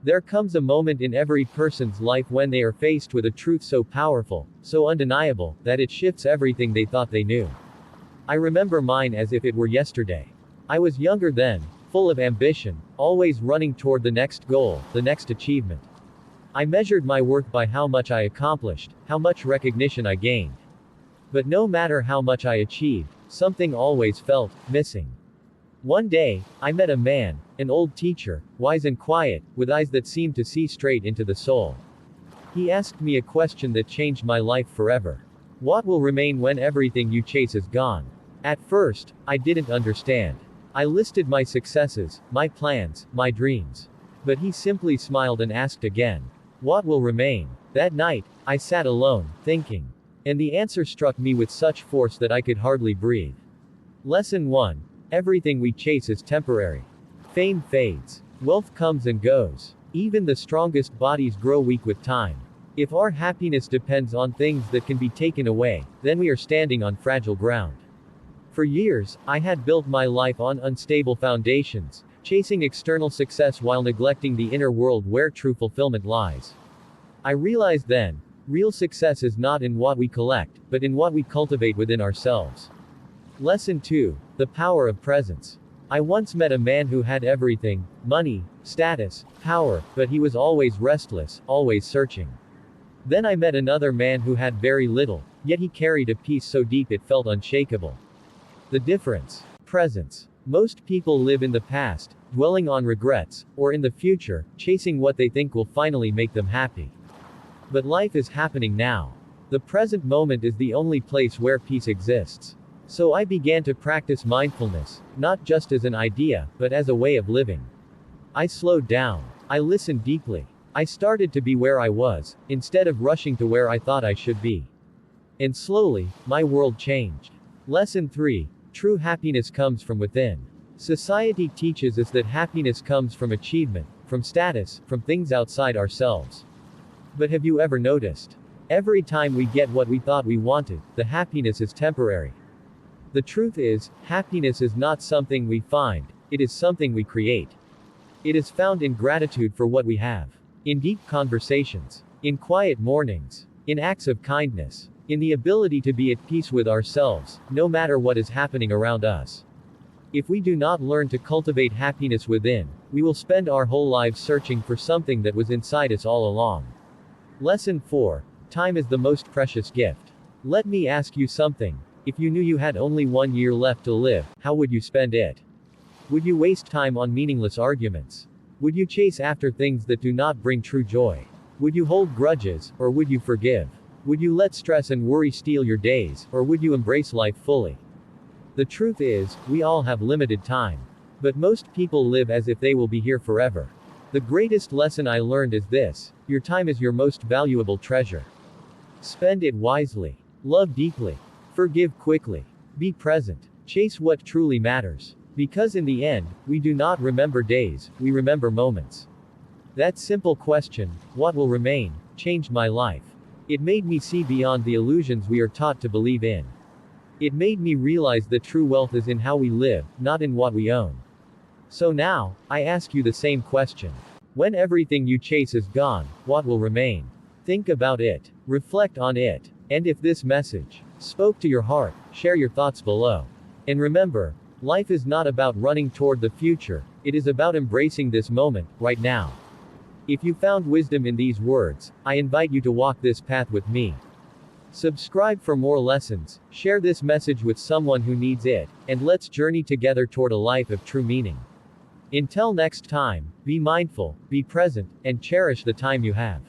There comes a moment in every person's life when they are faced with a truth so powerful, so undeniable, that it shifts everything they thought they knew. I remember mine as if it were yesterday. I was younger then, full of ambition, always running toward the next goal, the next achievement. I measured my worth by how much I accomplished, how much recognition I gained. But no matter how much I achieved, something always felt missing. One day, I met a man, an old teacher, wise and quiet, with eyes that seemed to see straight into the soul. He asked me a question that changed my life forever. What will remain when everything you chase is gone? At first, I didn't understand. I listed my successes, my plans, my dreams. But he simply smiled and asked again, what will remain? That night, I sat alone, thinking. And the answer struck me with such force that I could hardly breathe. Lesson 1. Everything we chase is temporary. Fame fades. Wealth comes and goes. Even the strongest bodies grow weak with time. If our happiness depends on things that can be taken away, then we are standing on fragile ground. For years, I had built my life on unstable foundations, chasing external success while neglecting the inner world where true fulfillment lies. I realized then, real success is not in what we collect, but in what we cultivate within ourselves. Lesson 2. The power of presence. I once met a man who had everything, money, status, power, but he was always restless, always searching. Then I met another man who had very little, yet he carried a peace so deep it felt unshakable. The difference. Presence. Most people live in the past, dwelling on regrets, or in the future, chasing what they think will finally make them happy. But life is happening now. The present moment is the only place where peace exists. So I began to practice mindfulness, not just as an idea, but as a way of living. I slowed down. I listened deeply. I started to be where I was, instead of rushing to where I thought I should be. And slowly, my world changed. Lesson 3. True happiness comes from within. Society teaches us that happiness comes from achievement, from status, from things outside ourselves. But have you ever noticed? Every time we get what we thought we wanted, the happiness is temporary. The truth is, happiness is not something we find, it is something we create. It is found in gratitude for what we have. In deep conversations. In quiet mornings. In acts of kindness. In the ability to be at peace with ourselves, no matter what is happening around us. If we do not learn to cultivate happiness within, we will spend our whole lives searching for something that was inside us all along. Lesson 4. Time is the most precious gift. Let me ask you something. If you knew you had only 1 year left to live, how would you spend it? Would you waste time on meaningless arguments? Would you chase after things that do not bring true joy? Would you hold grudges, or would you forgive? Would you let stress and worry steal your days, or would you embrace life fully? The truth is, we all have limited time. But most people live as if they will be here forever. The greatest lesson I learned is this: your time is your most valuable treasure. Spend it wisely. Love deeply. Forgive quickly. Be present. Chase what truly matters. Because in the end, we do not remember days, we remember moments. That simple question, what will remain, changed my life. It made me see beyond the illusions we are taught to believe in. It made me realize that true wealth is in how we live, not in what we own. So now, I ask you the same question. When everything you chase is gone, what will remain? Think about it. Reflect on it. And if this message spoke to your heart, share your thoughts below. And remember, life is not about running toward the future, it is about embracing this moment, right now. If you found wisdom in these words, I invite you to walk this path with me. Subscribe for more lessons, share this message with someone who needs it, and let's journey together toward a life of true meaning. Until next time, be mindful, be present, and cherish the time you have.